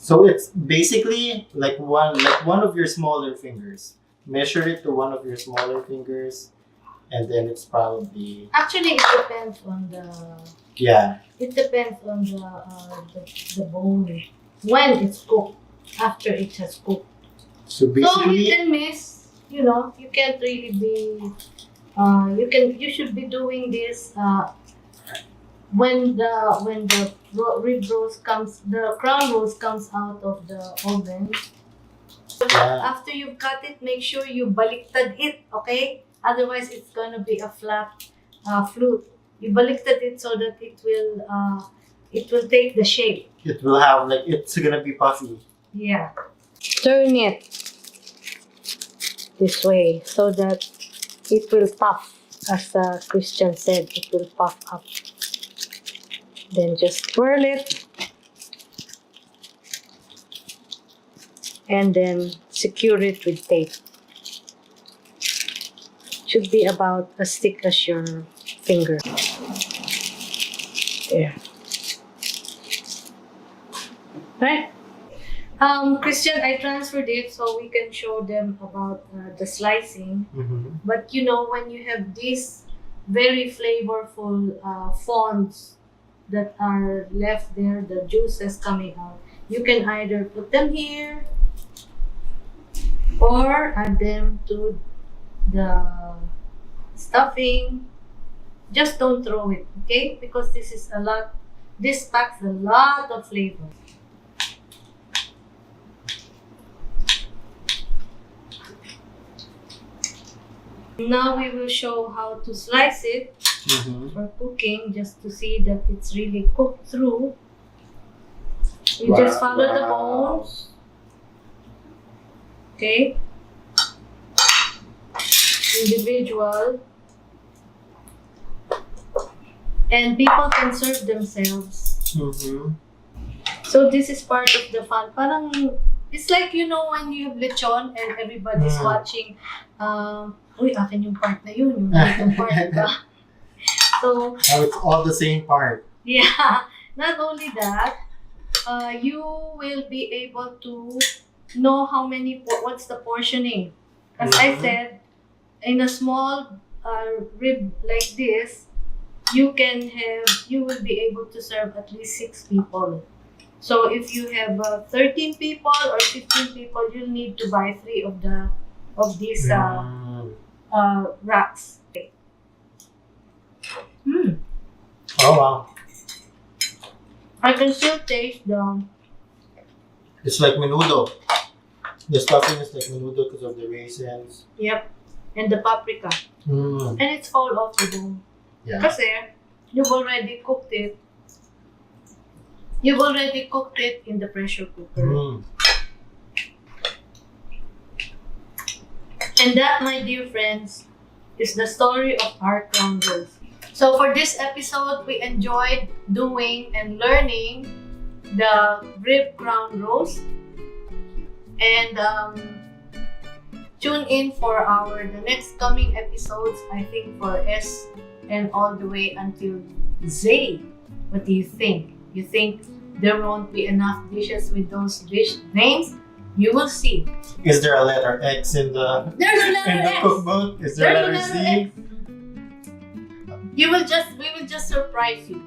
So it's basically like one of your smaller fingers. Measure it to one of your smaller fingers, and then it's probably Actually, it depends on the. yeah. It depends on the bone when it's cooked. After it has cooked. So So you basically, can miss. You know, you can't really be. You should be doing this. When the rib roast comes, the crown roast comes out of the oven. yeah. After you cut it, make sure you baliktad it, okay? Otherwise, it's gonna be a flat flute. You baliktad it so that it will take the shape. It will have like it's gonna be puffy. Yeah. Turn it this way so that it will puff, as Christian said, it will puff up. Then just twirl it and then secure it with tape. Should be about as thick as your finger. There. Right? Christian, I transferred it so we can show them about the slicing. Mm-hmm. But you know, when you have these very flavorful fonds that are left there, the juices coming out, you can either put them here or add them to the stuffing. Just don't throw it, okay? Because this packs a lot of flavor. Now we will show how to slice it Mm-hmm. for cooking, just to see that it's really cooked through. You just follow the bones. Okay? Individual. And people can serve themselves. Mm-hmm. So this is part of the fun. Parang, it's like, you know, when you have lechon and everybody's watching, uy, akin yung part na yun, yung part ba? So, Oh, it's all the same part. yeah, not only that, you will be able to know how many, what's the portioning. As I said, in a small rib like this, you will be able to serve at least 6 people. So if you have 13 people or 15 people, you'll need to buy 3 of these racks. Oh wow. I can still taste the. It's like menudo. The stuffing is like menudo because of the raisins. Yep, and the paprika. Mm. And it's all off the bone. Yeah. Kasi you've already cooked it. You've already cooked it in the pressure cooker. Mm. And that, my dear friends, is the story of our crown roast. So for this episode, we enjoyed doing and learning the rib crown roast. And tune in for the next coming episodes, I think for S and all the way until Z. What do you think? You think there won't be enough dishes with those dish names? You will see. Is there a letter X in the There's a letter in the X. cookbook? Is there a There's letter a Z? We will just surprise you,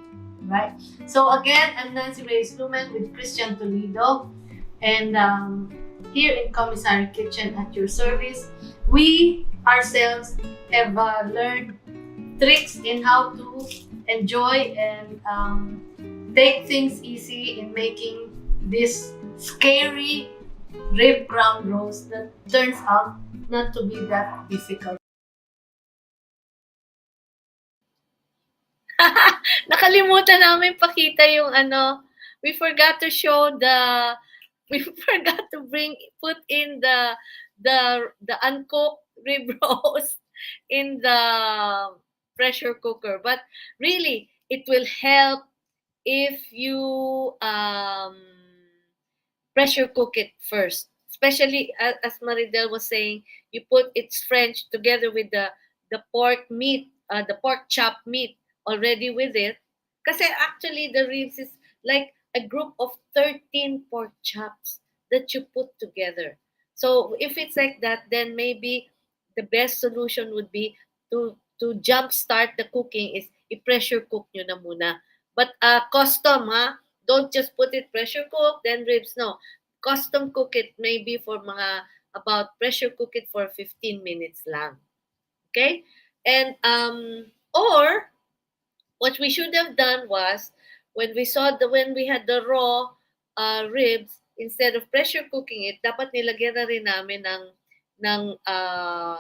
right? So again, I'm Nancy Reyes-Lumen with Christian Toledo, and here in Commissary Kitchen at your service. we ourselves have learned tricks in how to enjoy and take things easy in making this scary rib ground roast that turns out not to be that difficult. Nakalimutan namin pakita yung ano, we forgot to show the, we forgot to put in the uncooked rib roast in the pressure cooker. But really, it will help if you pressure cook it first. Especially as Maridel was saying, you put its French together with the pork meat, the pork chop meat already with it. Kasi actually the ribs is like a group of 13 pork chops that you put together. So if it's like that, then maybe the best solution would be to jumpstart the cooking is i-pressure cook nyo na muna. But custom ha, don't just put it pressure cook, then ribs. No, custom cook it maybe for mga about pressure cook it for 15 minutes lang. Okay? And or what we should have done was when we had the raw ribs, instead of pressure cooking it, dapat nilagyan na rin namin ng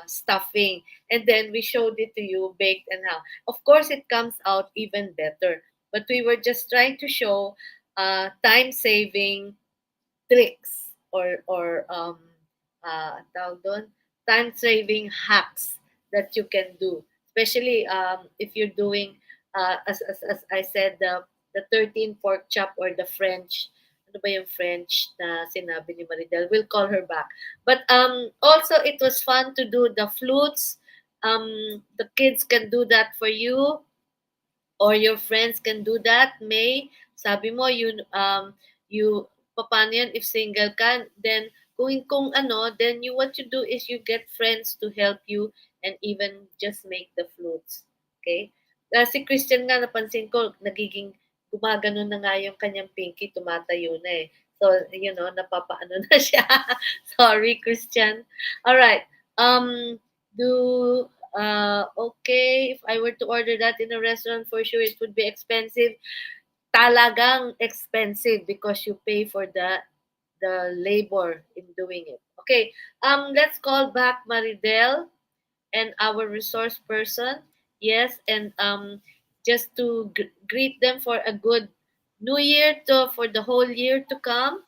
stuffing, and then we showed it to you baked and how. Of course, it comes out even better. But we were just trying to show time saving tricks or tawag doon, time saving hacks that you can do, especially if you're doing as I said, the 13 pork chop or the French, ano ba yung French na sinabi ni Maridel, we'll call her back. But also it was fun to do the flutes. The kids can do that for you, or your friends can do that. May, sabi mo, you, paano yan, if single ka, then kung ano, then what you do is you get friends to help you and even just make the flutes. Okay? Si Christian nga, napansin ko, nagiging gumagano na nga yung kanyang pinky, tumatayo na eh. So, napapaano na siya. Sorry, Christian. All right. Do okay, if I were to order that in a restaurant, for sure it would be expensive. Talagang expensive because you pay for the labor in doing it. Okay, let's call back Maridel and our resource person. Yes, and just to greet them for a good new year for the whole year to come.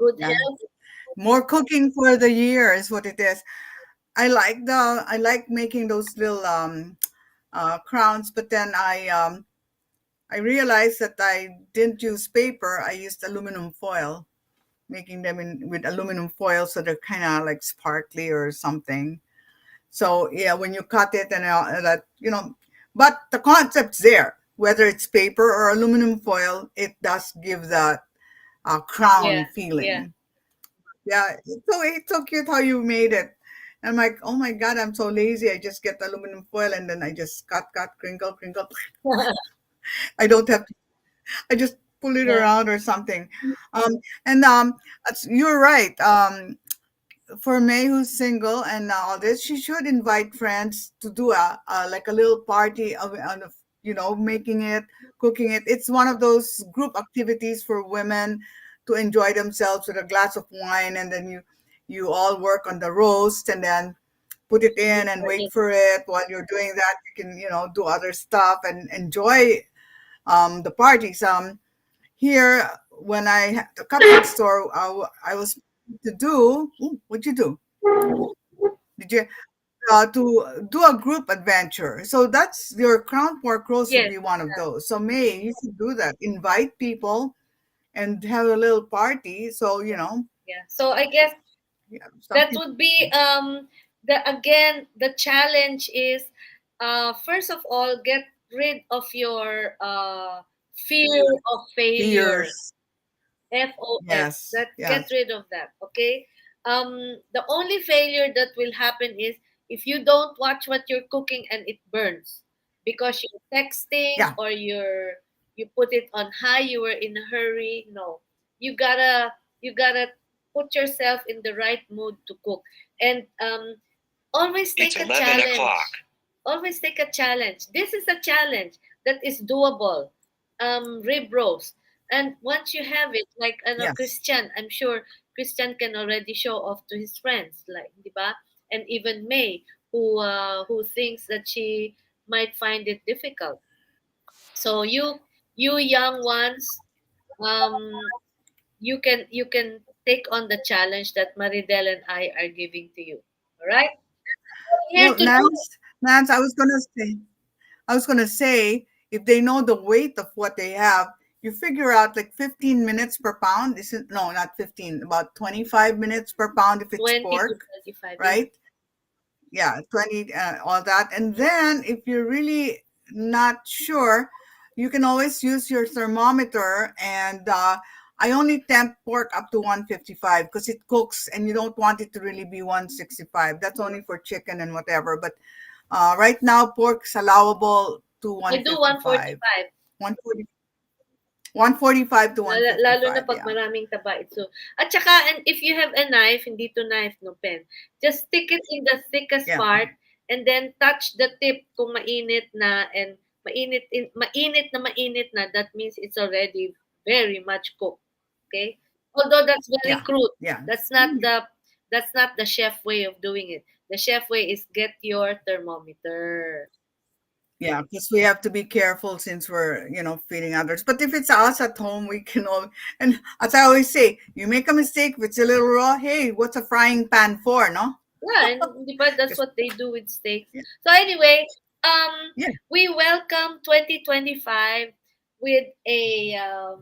Good Yeah. health. More cooking for the year is what it is. I like making those little crowns, but then I realized that I didn't use paper. I used aluminum foil, making them with aluminum foil, so they're kind of like sparkly or something. So yeah, when you cut it and that but the concept's there. Whether it's paper or aluminum foil, it does give that crown Yeah, yeah. feeling. Yeah, it's so cute how you made it. I'm like, oh my god, I'm so lazy. I just get aluminum foil and then I just cut, crinkle, crinkle. I don't have to. I just pull it Yeah. around or something. And you're right. For May, who's single and all this, she should invite friends to do a like a little party of making it, cooking it. It's one of those group activities for women to enjoy themselves with a glass of wine, and then you all work on the roast and then put it in and wait for it. While you're doing that, you can do other stuff and enjoy the parties. Here when I had the cupcake store, I was to do. Ooh, what'd you do? Did you to do a group adventure? So that's your crown pork roast would Yes. be one of those. So May, you should do that. Invite people and have a little party. So Yeah. So I guess yeah, that something. would be the challenge is first of all, get rid of your fear of failure. Fears. FOF. Yes. That, get Yes. rid of that. Okay. The only failure that will happen is if you don't watch what you're cooking and it burns because you're texting Yeah. or you put it on high. You were in a hurry. No, you gotta put yourself in the right mood to cook. And always It's take a 11 challenge. o'clock. Always take a challenge. This is a challenge that is doable. Rib roast. And once you have it, like Yes. Christian, I'm sure Christian can already show off to his friends, like, di ba? And even May, who thinks that she might find it difficult. So you young ones, um, you can take on the challenge that Maridel and I are giving to you. All right? We're here Well, to do it. Nance, I was gonna say, if they know the weight of what they have, you figure out like 15 minutes per pound. Isn't no, not 15, about 25 minutes per pound if it's 20 to pork, 25. Yes. right? Yeah, 20, all that. And then if you're really not sure, you can always use your thermometer. And I only temp pork up to 155 because it cooks and you don't want it to really be 165. That's only for chicken and whatever. But right now, pork is allowable to I do 155. 145. 140, 145 to Lalo na 155, pag yeah. maraming taba ito. At saka, and if you have a knife, hindi to knife, no pen, just stick it in the thickest Yeah. part and then touch the tip kung mainit na, and mainit na, that means it's already very much cooked. Okay? Although that's very Yeah. crude. Yeah. That's not the chef way of doing it. The chef way is get your thermometer. Yeah, because we have to be careful since we're, feeding others. But if it's us at home, we can all, and as I always say, you make a mistake, if it's a little raw, hey, what's a frying pan for, no? Yeah, and di ba, that's Just, what they do with steaks. yeah, So anyway, yeah, we welcome 2025 with a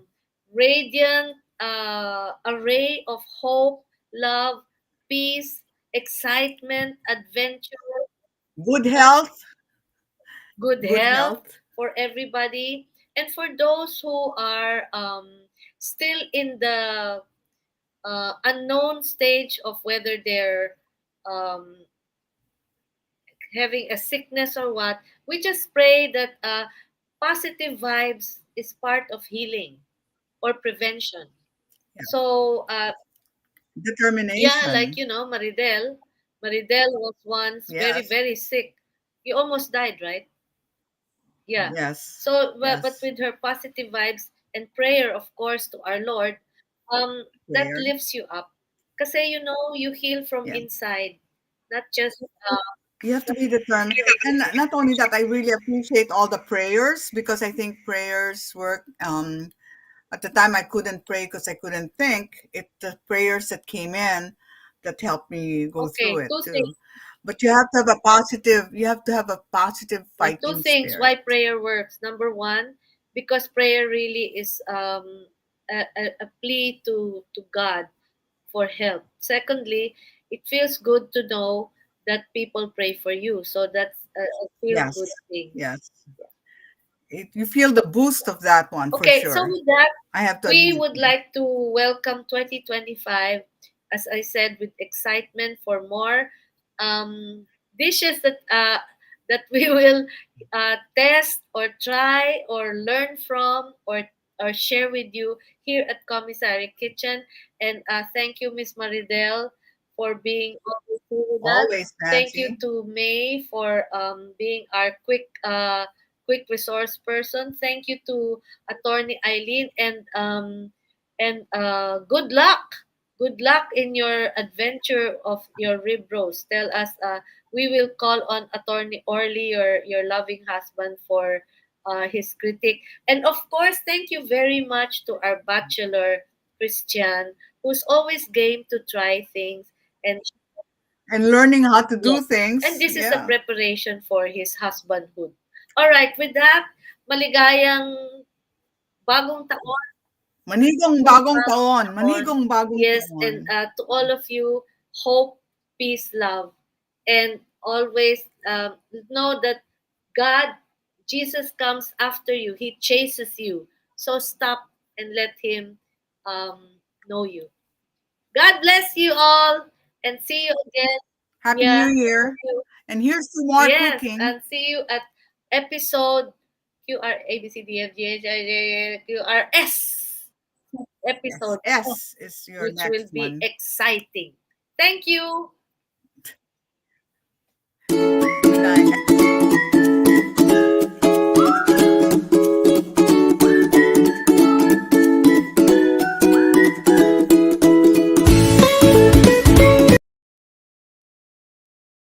radiant array of hope, love, peace, excitement, adventure, good health, good good health health. for everybody, and for those who are still in the unknown stage of whether they're um, having a sickness or what, we just pray that positive vibes is part of healing or prevention. Yeah, So, yeah, like, determination. Maridel was once very, Yes, very sick. You almost died, right? Yeah. yes, So, but yes. with her positive vibes and prayer, of course, to our Lord, that Prayer. lifts you up. Kasi, you heal from Yeah, inside, not just you have to be determined. And not only that, I really appreciate all the prayers because I think prayers work. At the time, I couldn't pray because I couldn't think. The prayers that came in that helped me go through okay, it two things. too. But you have to have a positive. You have to have a positive Two fighting things why spirit. prayer works. Number one, because prayer really is a plea to God for help. Secondly, it feels good to know that people pray for you. So that's a feel Yes, good thing. yes. You feel the boost of that one for Okay, so sure. with that, I have to we admit. would like to welcome 2025, as I said, with excitement for more dishes that we will test or try or learn from or share with you here at Commissary Kitchen. And thank you, Miss Maridel, for being always here with us. Always, Thank you Nancy. to May for being our quick resource person. Thank you to Attorney Eileen, and good luck. Good luck in your adventure of your rib roast. Tell us. We will call on Attorney Orly, your loving husband, for his critique. And of course, thank you very much to our bachelor Christian, who's always game to try things. And And learning how to do yes, and things. this is the Yeah. preparation for his husbandhood. All right, with that, maligayang bagong taon. Manigong bagong taon. Manigong bagong Yes, taon. and to all of you, hope, peace, love, and always know that God, Jesus comes after you. He chases you. So stop and let Him know you. God bless you all, and see you again. Happy Yeah, New thank Year. you. And here's some more Yes, cooking. and see you at episode QRABCDFGHQRS Yes. episode, S is your which will next be one. exciting. Thank you.